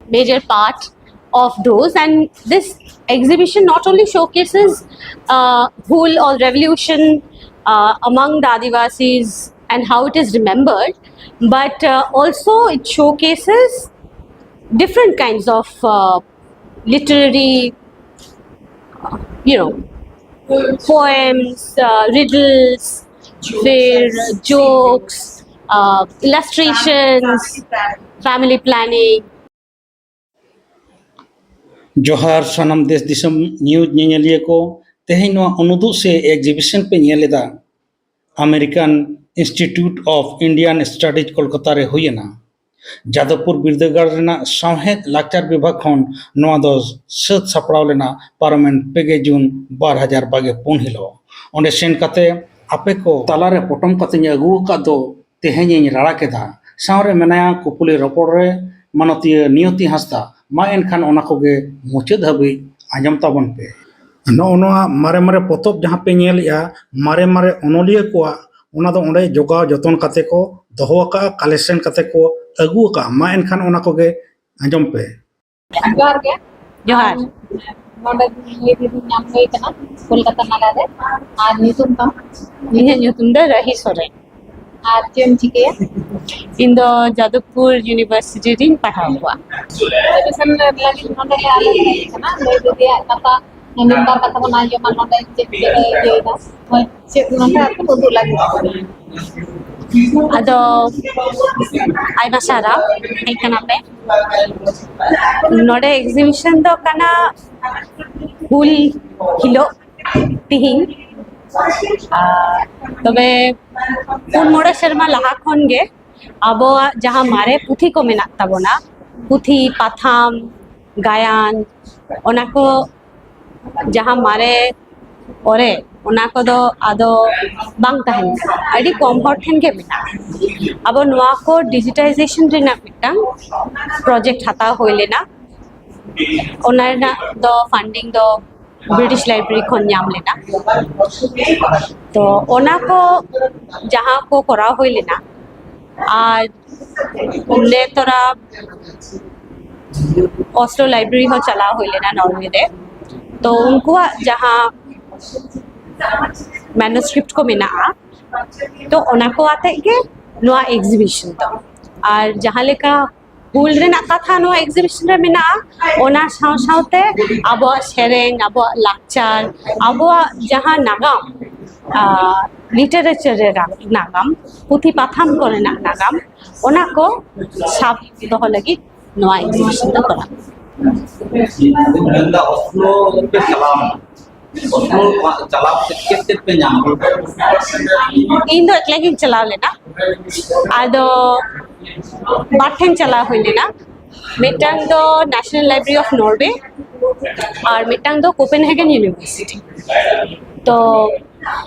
Major part of those, and this exhibition not only showcases Bhul or revolution among the Adivasis and how it is remembered, but also it showcases different kinds of literary, poems, riddles, jokes, illustrations, family planning. जोहार सनम देश दिसम news Nelia को तेहें नवा अनुदु से exhibition पे नेलेदा American Institute of Indian Studies Kolkata रे हुयना जादवपुर बिरदगार रेना साहेद लाचार विभाग खन नवा दो सत सपड़ाव लेना पार्लियामेंट पेगे जून 2024 हिलो ओंडे सेन कते आपे को तालारे पोटम कते अगु का दो तेहें राड़ा केदा सावरे मेनाया कुपुली रपोड़ रे मानतीय नियति हंसदा मा एनखान ओना कोगे मुचाद हाबी आंजम ताबन पे नोआ मारे मारे पोतब जहाँ पे नेलिया मारे मारे ओनलिया को ओना दो ओंडे जोगाव जतन कते को दोहोका कलेक्शन कते को अगु का मा एनखान ओना कोगे आंजम पे जोहार के जोहार नोडे ये भी नाम है कना कोलकाता नाला रे आर नीतुम का ᱧᱩᱛᱩᱢ ᱫᱚ ᱨᱟᱦᱤ ᱥᱚᱨᱮᱱ आर चेम चिकेया ᱤᱧ ᱫᱚ ᱡᱟᱫᱚᱵᱯᱩᱨ ᱤᱭᱩᱱᱤᱵᱷᱟᱨᱥᱤᱴᱤ ᱨᱤᱧ ᱯᱟᱲᱦᱟᱣ ᱠᱚᱣᱟ टेलीविजन लगी नोडे आले कना लई दिया कथा निम्बा कथा बना जो मन नोडे चेक ये दा चेक नोडे आपको बुदु लगी ᱟᱫᱚ ᱟᱭᱢᱟ ᱥᱟᱨᱦᱟᱣ ᱦᱮᱡ ᱠᱟᱱᱟ ᱯᱮ ᱱᱚᱰᱮ ᱮᱠᱡᱤᱵᱤᱥᱚᱱ ᱫᱚ ᱠᱟᱱᱟ ᱦᱩᱞ ᱦᱤᱞᱳᱜ ᱛᱤᱦᱤᱧ तबे पुन मोड़े सेरमा लहा खन गे आबो जहाँ मारे पुथी को मेना ताबोना पुथी पाथाम गायन ओना को जहाँ मारे ओरे ओना को दो आदो बांग तहन अडी कम हर ठेन के मेना आबो नुआ को डिजिटाइजेशन रेना मिटंग प्रोजेक्ट हता होइलेना ओना ना दो फंडिंग दो ब्रिटिश लाइब्रेरी खन नाम लेना तो ओना को जहाँ को करा हुई लेना आज उन्हें तोरा ऑस्लो लाइब्रेरी हो चला हुई लेना नॉर्वे दे तो उनको जहाँ मैन्युस्क्रिप्ट को मिना तो ओना को आते के नवा एग्जीबिशन तो और जहाँ लेका हुल रेना कथा नो एग्जीबिशन रे मेना ओना साव सावते आबो सेरेंग आबो लाक्चार आबो जहाँ नागाम लिटरेचर रे नागाम पुथी पाथाम करे नागाम ओना को साब दोहो लगी नवा एग्जीबिशन तो करा इन दो एकला गिन चलाव लेना आदो बाठेन चला हुई लेना मिटांग दो नेशनल लाइब्रेरी ऑफ नॉर्वे और मिटांग दो कोपेनहेगन यूनिवर्सिटी तो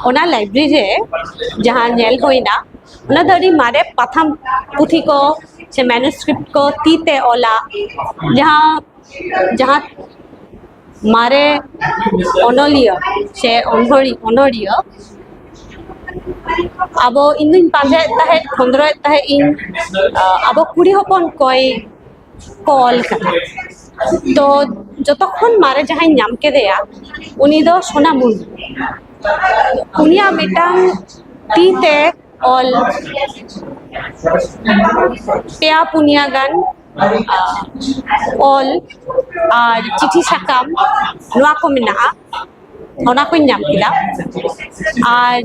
ओना लाइब्रेरी रे जहाँ नेल होइना ओना दरी मारे पाथाम पुथी को से मैन्युस्क्रिप्ट को तीते ओला जहाँ जहाँ मारे ओनोलिया से ओनोरिया आबो इन पाजे तहे खंद्रो तहे इन आबो कुड़ी हपन कोई कॉल कना तो जतक्षण मारे जहाँ नाम के देया उनी दो सोना मुन उनिया मिटांग तीते ऑल पेया पुनिया गान ऑल और चिठी साकाम नवा को मिना ओना को नाम किला और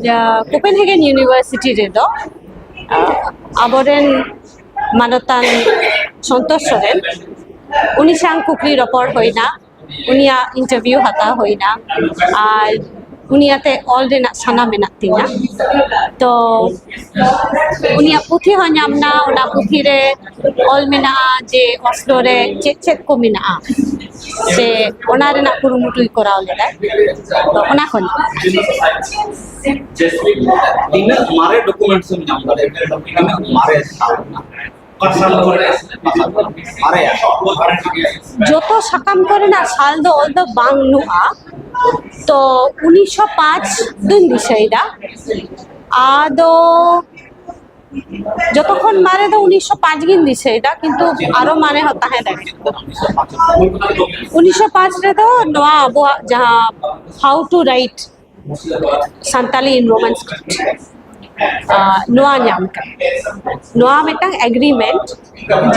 कोपेनहेगन यूनिवर्सिटी रे दो आबोरेन मानतान संतोष सोरेन उनी सांग कुकली रपड़ होइना उनिया इंटरव्यू हता होइना और उनियाते ऑल रेना साना मेना तिना तो उनिया पुथी हो नामना ओना पुथी रे ऑल मेना जे ऑस्लो रे चेक को मेना से ओना रेना कुरुमुटुई कराव लेदा तो ओना खन तीन मारे डॉक्यूमेंट्स में नाम मारे joto sakam kore na sal do ol do bang nu'a to 1905 dun disayda ado যতক্ষণ মানে তো 1905 গিন দিছে এটা কিন্তু আরো মানে হতা হ্যাঁ দেখে 1905 রে তো নোয়া আবো যাহা how to right Santali in Roman script নোয়া নাম কা নোয়া মিটাং এগ্রিমেন্ট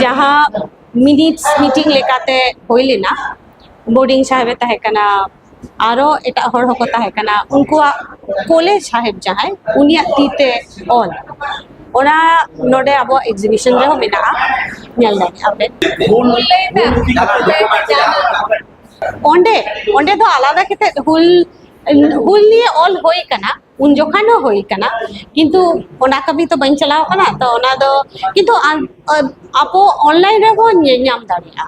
যাহা মিনিটস মিটিং লেকাতে হইলে না বোর্ডিং সাহেবে তাহে কানা আরো এটা হর হক তাহে কানা উনকুয়া কোলে সাহেব যাহাই উনিয়া তিতে অল ওনা নোডে আবো এক্সিবিশন রে মেনা ñal nañ আপনি ওন্ডে ওন্ডে তো আলাদা খেতে হুল হুল নিয়ে অল হই কানা উন জখানো হই কানা কিন্তু ওনা কবি তো বাই চালাও কানা তো ওনা দো কিন্তু আপো অনলাইন রে বো ñam দাঁড়িয়া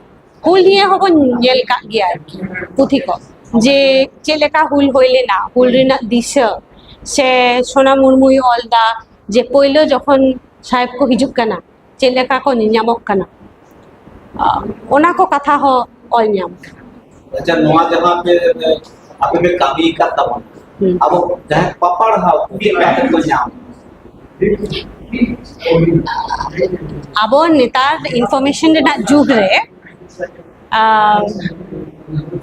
হুল নিয়ে হবো ñel কা গিয়া পুথি কো যে চেলেকা হুল হইলে না হুল রিনা দিশা সে সোনা মুরমুই অলদা যে পইলো যখন সাহেব কো হিজুক কানা চেলেকা কো নিয়ামক কানা ওনা কো কথা হ অল ñam अच्छा नोआ जहां पे आपे में कमी करता बन अब जहां पपड़ हा उके पैटर्न को जाम abo netar information rena jug re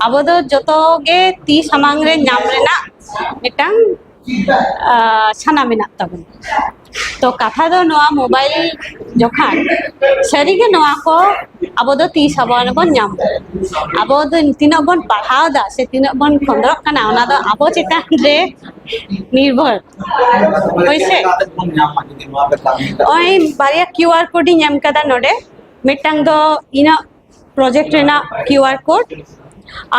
abo do joto ge ti samang re ñam rena mitang ছানা মেনাক তাবন তো কথা do noa mobile jokhan sarige noa ko abo do ti saban bon ñam abo do tinok bon parhao da se tinok bon khondrok kana ona do abo chetan re nirbhor hoise oi baria QR code ñam kada node mitang do ina project rena QR code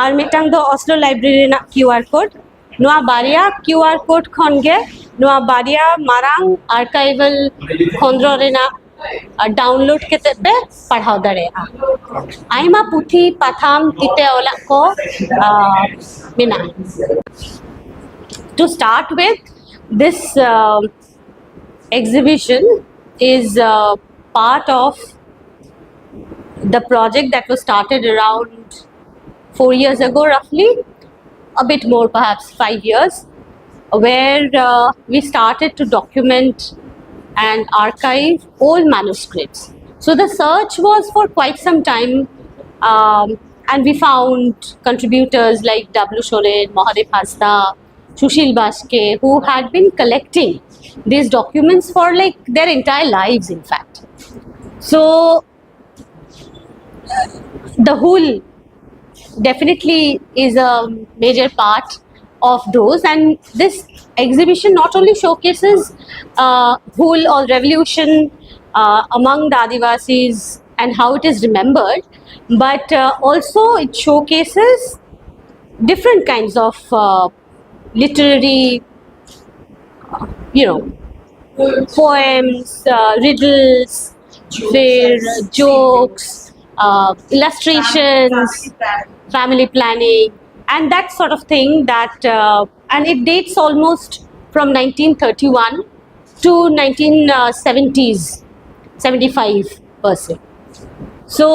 ar mitang do Oslo library rena QR code নোয়া Baria QR code খনগে নোয়া বারিয়া মারাং archival খন্দ্ররেনা download কেতেবে পড়াও দারে আইমা পুথি পাথাম তিতে ওলা কো মিনা to start with this exhibition is part of the project that was started around 4 years ago roughly, a bit more perhaps 5 years, where we started to document and archive old manuscripts. So the search was for quite some time, and we found contributors like W. Shoren, Mahadev Hasta, Sushil Bashke, who had been collecting these documents for like their entire lives, in fact. So the whole definitely is a major part of those, and this exhibition not only showcases whole or revolution among the Adivasis and how it is remembered, but also it showcases different kinds of literary poems, riddles, jokes, illustrations, family planning, and that sort of thing that and it dates almost from 1931 to 1970s 75%. So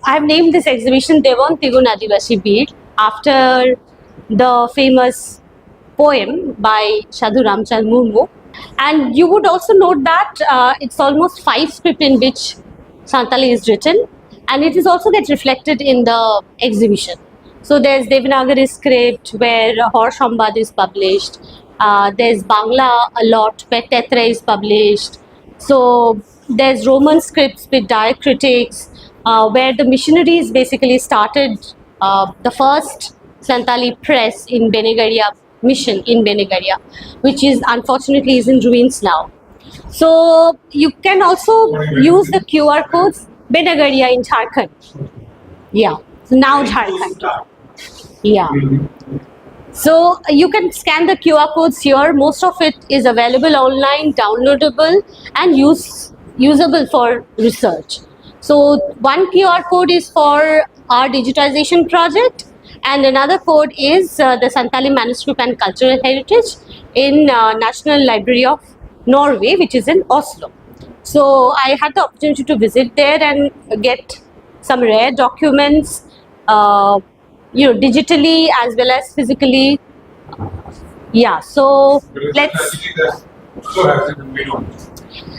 I've named this exhibition Devon Tigun Adivasi Beat after the famous poem by Sadhu Ramchand Murmu, and you would also note that it's almost 5 script in which Santali is written, and it is also gets reflected in the exhibition. So there's Devanagari script where Hor Shambad is published. There's Bangla a lot where Tetra is published. So there's Roman scripts with diacritics where the missionaries basically started the first Santali press in Benegaria mission in Benegaria, which is unfortunately is in ruins now. So you can also use the QR codes Benegaria in Jharkhand. Yeah, so now Jharkhand. Yeah. So you can scan the QR codes here. Most of it is available online, downloadable, and usable for research. So one QR code is for our digitization project, and another code is the Santali Manuscript and Cultural Heritage in National Library of Norway, which is in Oslo. So I had the opportunity to visit there and get some rare documents, digitally as well as physically. Yeah, so let's. So has it been made on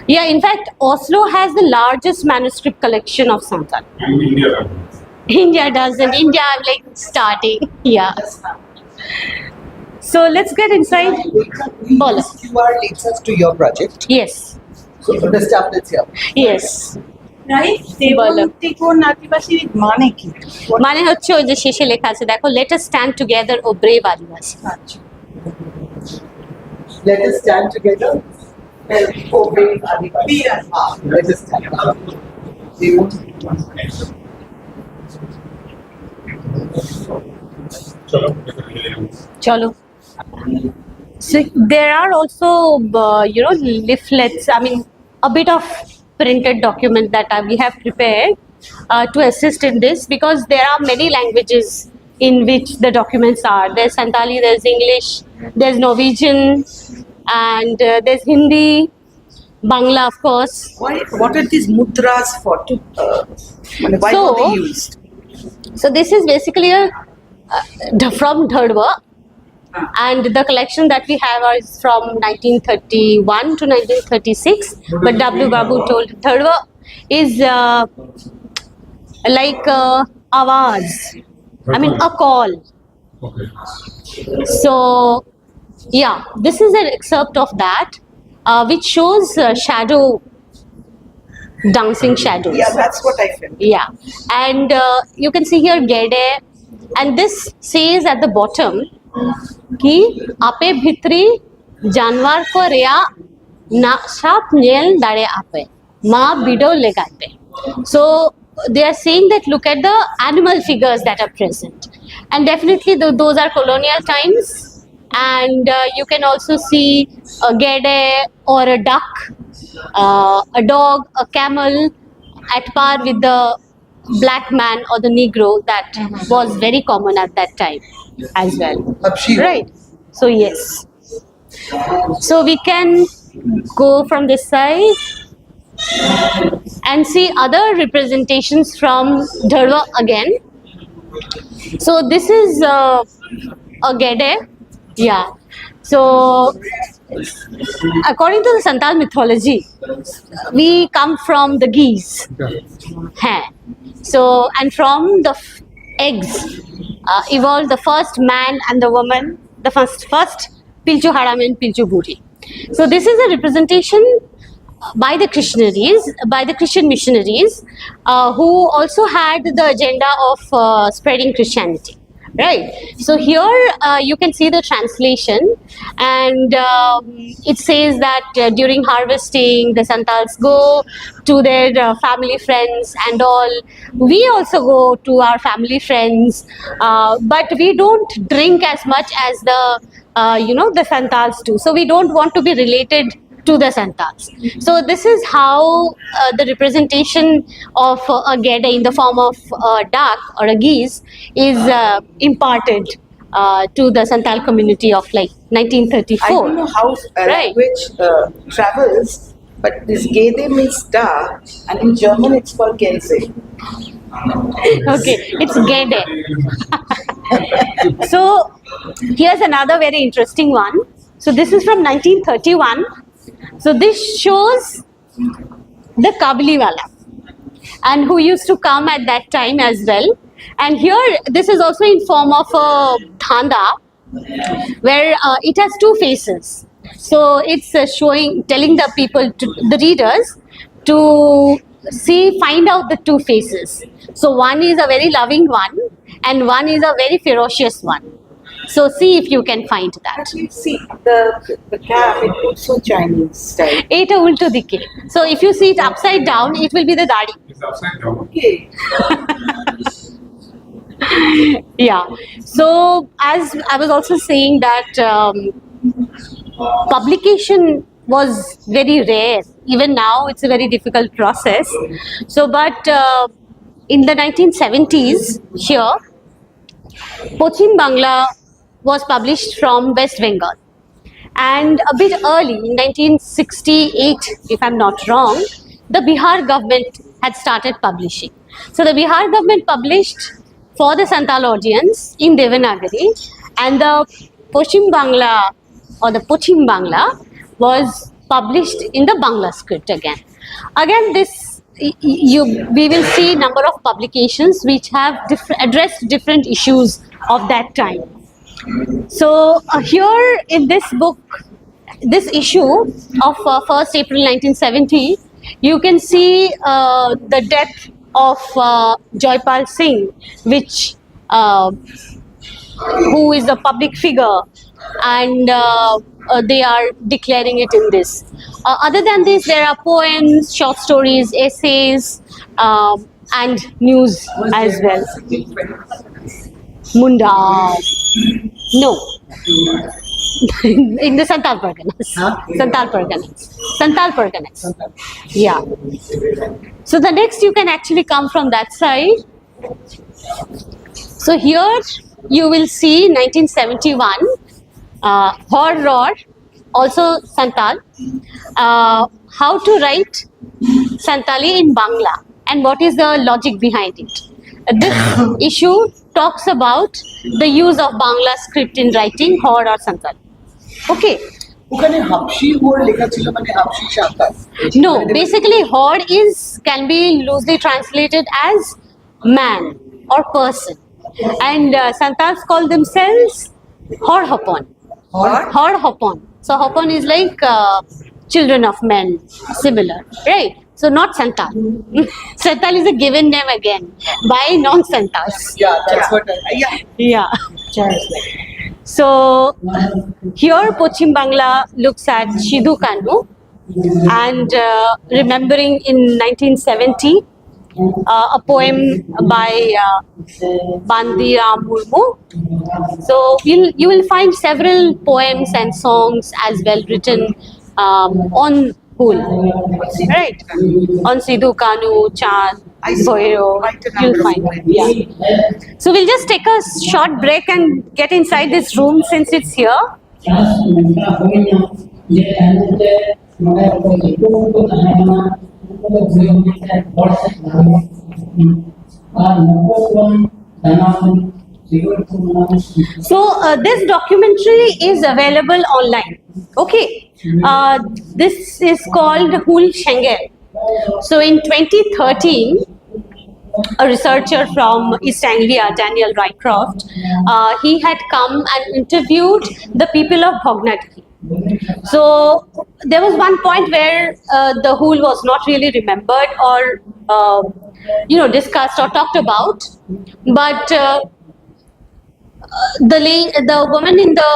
Yeah, in fact, Oslo has the largest manuscript collection of Santal. in India? India doesn't. India, I'm like starting. Yeah. So let's get inside. Bolo. This QR leads us to your project. Yes. So the stuff that's here. Yes. Right দেবমূর্তিকোণ আদিবাসী মানে কি? মানে হচ্ছে ওই যে শেষে লেখা আছে দেখো, let us stand together ও brave আদিবাসী। আচ্ছা, Let us stand together and obey Adivasi. Let us stand. চলো। So there are also leaflets, I mean a bit of printed document that we have prepared to assist in this, because there are many languages in which the documents are. There's Santali, there's English, there's Norwegian, and there's Hindi, Bangla, of course. what are these mudras for? Why So- were they used? So this is basically from Dhadwa, and the collection that we have is from 1931 to 1936. But W. Babu told Dhadwa is like awaz, I mean a call. Okay. So yeah, this is an excerpt of that, which shows shadow, dancing shadows. Yeah, that's what I felt. Yeah, and you can see here Gede, and this says at the bottom कि आपे भित्री जानवर को रेया ना shop nail दाड़े आपे माँ BDO लेगाते. So they are saying that look at the animal figures that are present, and definitely those are colonial times, and you can also see a gede or a duck, a dog, a camel at par with the black man or the Negro that was very common at that time as well. Abshir. Right. So yes. So we can go from this side and see other representations from Dharwa again. So this is a Gede. Yeah. So according to the Santal mythology, we come from the geese. Hai. So, and from the eggs evolved the first man and the woman, the first Pilchu Haram and Pilchu Buri. So this is a representation by the Christian missionaries, who also had the agenda of spreading Christianity. Right. So here you can see the translation, and it says that during harvesting, the Santals go to their family friends and all. We also go to our family friends, but we don't drink as much as the Santals do. So we don't want to be related to the Santals. So this is how the representation of a Gede in the form of a duck or a geese is imparted to the Santal community of like 1934. I don't know how Right. language travels, but this Gede means duck, and in German it's called Gänse. Okay, it's Gede. So here's another very interesting one. So this is from 1931. So this shows the Kabliwala, and who used to come at that time as well. And here, this is also in form of a dhanda, where it has two faces. So it's telling the people, the readers, to find out the two faces. So one is a very loving one, and one is a very ferocious one. So see if you can find that. But you see the cap, it's also Chinese style. Eta ulto dikke. So if you see it upside down, it will be the dadi. It's upside down. Okay. Yeah. So as I was also saying that publication was very rare. Even now, it's a very difficult process. So, but in the 1970s, here, Pochin Bangla was published from West Bengal. And a bit early, in 1968, if I'm not wrong, the Bihar government had started publishing. So the Bihar government published for the Santal audience in Devanagari, and the Pochim Bangla or the Pochim Bangla was published in the Bangla script again. Again, we will see number of publications which have addressed different issues of that time. So here in this book, this issue of 1st April 1970, you can see the death of Joypal Singh, which who is a public figure, and they are declaring it in this. Other than this, there are poems, short stories, essays, and news as well. Munda. No. In the Santal Parganas. Santal Parganas. Santal Parganas. Yeah. So the next you can actually come from that side. So here you will see 1971 Horror, also Santal, how to write Santali in Bangla and what is the logic behind it. This issue talks about the use of Bangla script in writing Hor or Santal. Okay. ওখানে হাবশি হোর লেখা ছিল মানে হাবশি শাখা No, basically Hor can be loosely translated as man or person, and Santals call themselves Hor Hopon. Hor Hopon. So Hopon is like children of men, similar, right? So not Santal. Santal is a given name again by non-Santals. yeah that's what Yeah. So here Pochim Bangla looks at Sidhu Kanu and remembering in 1970 a poem by Bandira Murmu. So you will find several poems and songs as well written on Hul, right? On Sidhu Kanu, Chand, Bhoiro, you'll find it. Yeah. So we'll just take a short break and get inside this room since it's here. So this documentary is available online. Okay. This is called Hul Shengel. So in 2013, a researcher from East Anglia, Daniel Rycroft, he had come and interviewed the people of Bhognagiri. So there was one point where the Hul was not really remembered or discussed or talked about, but the woman in the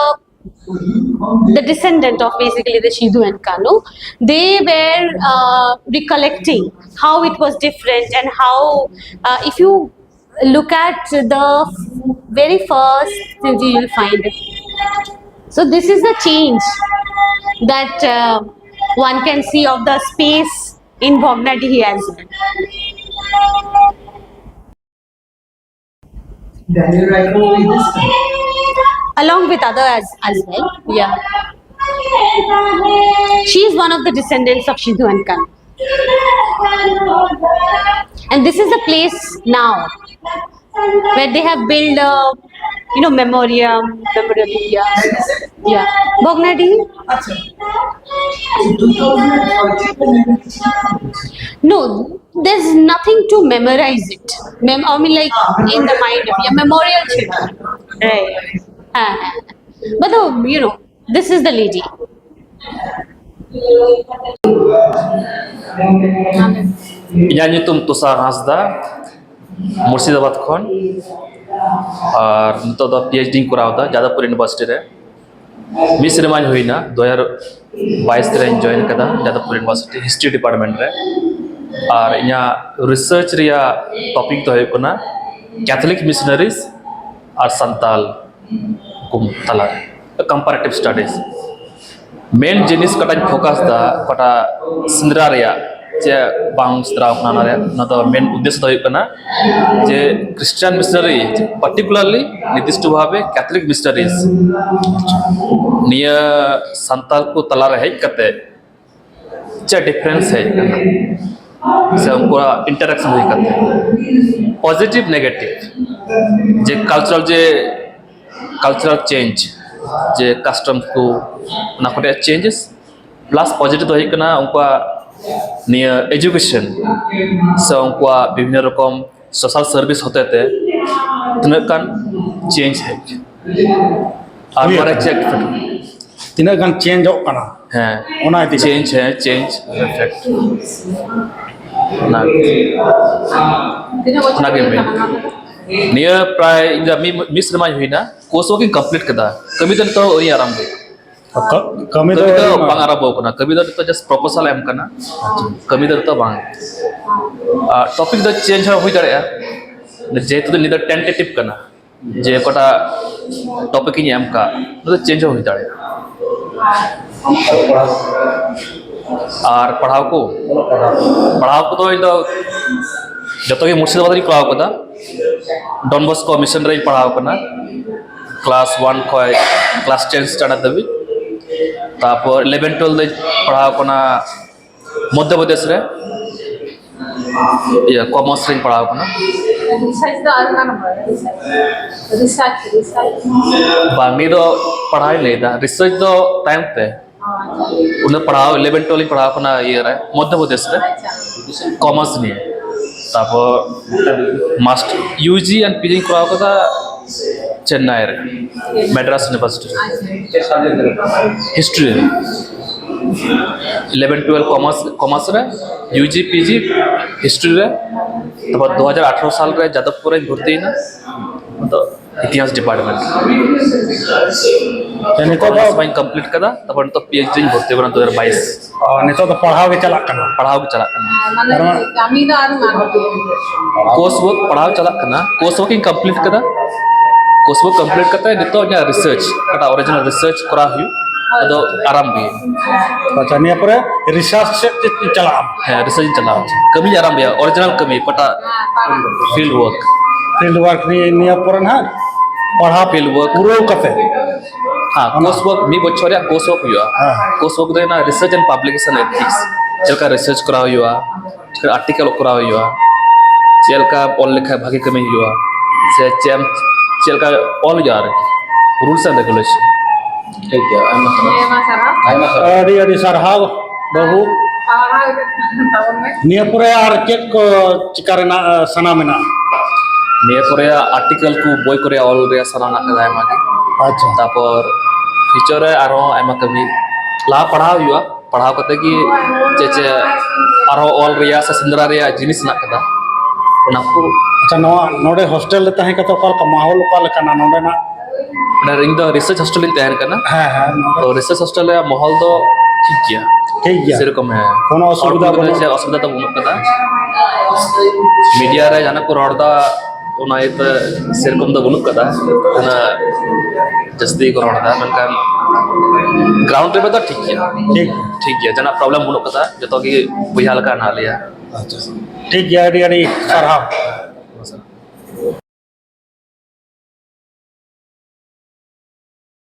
descendant of basically the Sidhu and Kanu, they were recollecting how it was different and how if you look at the very first things you will find it. So this is the change that one can see of the space in Bhognagiri as well. Daniel Rycroft made this film. Along with others as well, yeah. She is one of the descendants of Sidhu and Kanu. And this is the place now where they have built a memorabilia. Yeah. Bhognagiri? আচ্ছা 2013 No, there's nothing to memorize it. I mean, like in the mind of memorial children. Right. But this is the lady. ᱤᱧᱟᱹᱜ ᱧᱩᱛᱩᱢ ᱛᱩᱥᱟᱨ ᱦᱟᱸᱥᱫᱟ ᱢᱩᱨᱥᱤᱫᱟᱵᱟᱫ ᱠᱷᱚᱱ ᱟᱨ ᱱᱤᱛᱚᱜ ᱫᱚ PhD ᱤᱧ ᱠᱚᱨᱟᱣ ᱮᱫᱟ Jadavpur university ᱨᱮ ᱢᱤᱫ ᱥᱮᱨᱢᱟᱧ ᱦᱩᱭᱱᱟ 2022 ᱨᱮᱧ ᱡᱚᱭᱮᱱ ᱟᱠᱟᱫᱟ ᱡᱟᱫᱚᱵᱯᱩᱨ ᱤᱭᱩᱱᱤᱵᱷᱟᱨᱥᱤᱴᱤ ᱦᱤᱥᱴᱨᱤ ᱰᱤᱯᱟᱨᱴᱢᱮᱱᱴ ᱨᱮ ᱟᱨ ᱤᱧᱟᱹᱜ ᱨᱤᱥᱟর্চ ᱨᱮᱭᱟᱜ ᱴᱚᱯᱤᱠ ᱫᱚ ᱦᱩᱭᱩᱜ ᱠᱟᱱᱟ ᱠᱮᱛᱷᱚᱞᱤᱠ ᱢᱤᱥᱱᱟরিজ ᱟᱨ ᱥᱟᱱᱛᱟᱞ ᱠᱚ ᱛᱟᱞᱟᱨᱮ ᱠᱚᱢᱯᱟরেটিভ ᱥᱴᱟᱰᱤᱡ मेन जिनिस कटाई फोकस दा कटा सिंदरा रिया चे बांग स्त्राव खाना रे ना तो मेन उद्देश्य तो हुई जे क्रिश्चियन मिशनरी पर्टिकुलरली निर्दिष्ट भावे कैथोलिक मिशनरीज निया संताल को तला रहे कते चे डिफरेंस है से उनको इंटरेक्शन हुई करते पॉजिटिव नेगेटिव जे कल्चरल चेंज जे कस्टम को ना कोटे चेंजेस प्लस पॉजिटिव हुई करना उनको निया एजुकेशन से उनको विभिन्न रकम सोशल सर्विस होते थे तिना कान चेंज है और मारे चेक तीना गान चेंज हो कना है ओना इति चेंज है चेंज इफेक्ट ना ना के में निया प्राय इंजा मिस रमाई हुई ना कोर्स वर्किंग कंप्लीट कदा कभी तो ये आराम दे कमी कभी तो तो बांग आराम होकना कभी तो जस्ट प्रपोजल एम करना कभी तो बांग टॉपिक तो चेंज हो दाड़े जेहेतु तो निदा टेंटेटिव करना जे कोटा टॉपिक इन एम का तो चेंज हो दाड़े और पढ़ाव को तो इन जो तो मुर्शिदाबाद री पढ़ाव कदा डॉन बॉस्को मिशन रे पढ़ाव करना क्लास 1 खय क्लास 10 स्टैंडर्ड दबी तापर 11 12 पढ़ाव करना मध्य प्रदेश रे या कॉमर्स रे पढ़ाव करना रिसर्च तो आर ना रिसर्च बांगी दो पढ़ाई लेदा रिसर्च दो टाइम पे उन्हें पढ़ाओ 11 12 पढ़ाओ करना ये रहा मध्य प्रदेश रे कॉमर्स नहीं तापर मास्टर यूजी एंड पीजी कराओ कदा चेन्नई रे मद्रास यूनिवर्सिटी हिस्ट्री 11 12 कॉमर्स रे यूजी पीजी हिस्ट्री रे तापर 2018 साल रे जादवपुर रे भर्ती ना तो इतिहास डिपार्टमेंट नितो कॉमर्स में कंप्लीट कदा तब तो पीएचडी भर्ती बना 2022 नितो तो पढ़ाव के चला कना पढ़ाव के चला करना माने कमी तो आर ना कोर्स वर्क पढ़ाव चला करना कोर्स वर्क कंप्लीट कदा कोर्स वर्क कंप्लीट करता है नितो या रिसर्च कटा ओरिजिनल रिसर्च करा हुई तो आराम भी अच्छा निया पर रिसर्च से चला है रिसर्च चला कमी आराम भी ओरिजिनल कमी पटा फील्ड वर्क निया पर ना पढ़ा फील्ड वर्क पूरा कते हाँ कोर्स वर्क मी बच्चों रे कोर्स वर्क हुआ कोर्स वर्क दे ना रिसर्च एंड पब्लिकेशन एथिक्स चलका रिसर्च करा हुआ चलका आर्टिकल करा हुआ चलका ऑल लिखा भागी कमी हुआ से चलका ऑल यार रूल्स एंड रेगुलेशन ठीक है अड़ी अड़ी सरहाव बहु निया पर यार चेक को चिकारेना सना मेना निया करे आर्टिकल को बॉय करे ऑल रे सना ना कदा एमा अच्छा तापर फ्यूचर रे आरो एमा कभी ला पढ़ाव हुआ पढ़ाव कते कि चे आरो ऑल रिया से सिंदरा रिया जिनिस ना कदा ओना को अच्छा नोडे हॉस्टल ले ताहे कतो कल का माहौल का लेकना नोडे ना रिंग द रिसर्च हॉस्टल इन तैयार करना हां तो रिसर्च हॉस्टल रे माहौल तो ठीक गया सेरकम है कोनो असुविधा असुविधा तो बुनुक कदा मीडिया रे जाना को रोडदा ओना इत सेरकम तो बुनुक कदा ओना जस्ती को रोडदा मनकान ग्राउंड रे तो ठीक है जना प्रॉब्लम बुनुक कदा जतो कि बुझाल का ना लिया अच्छा ठीक है अड़ी अड़ी सरहाव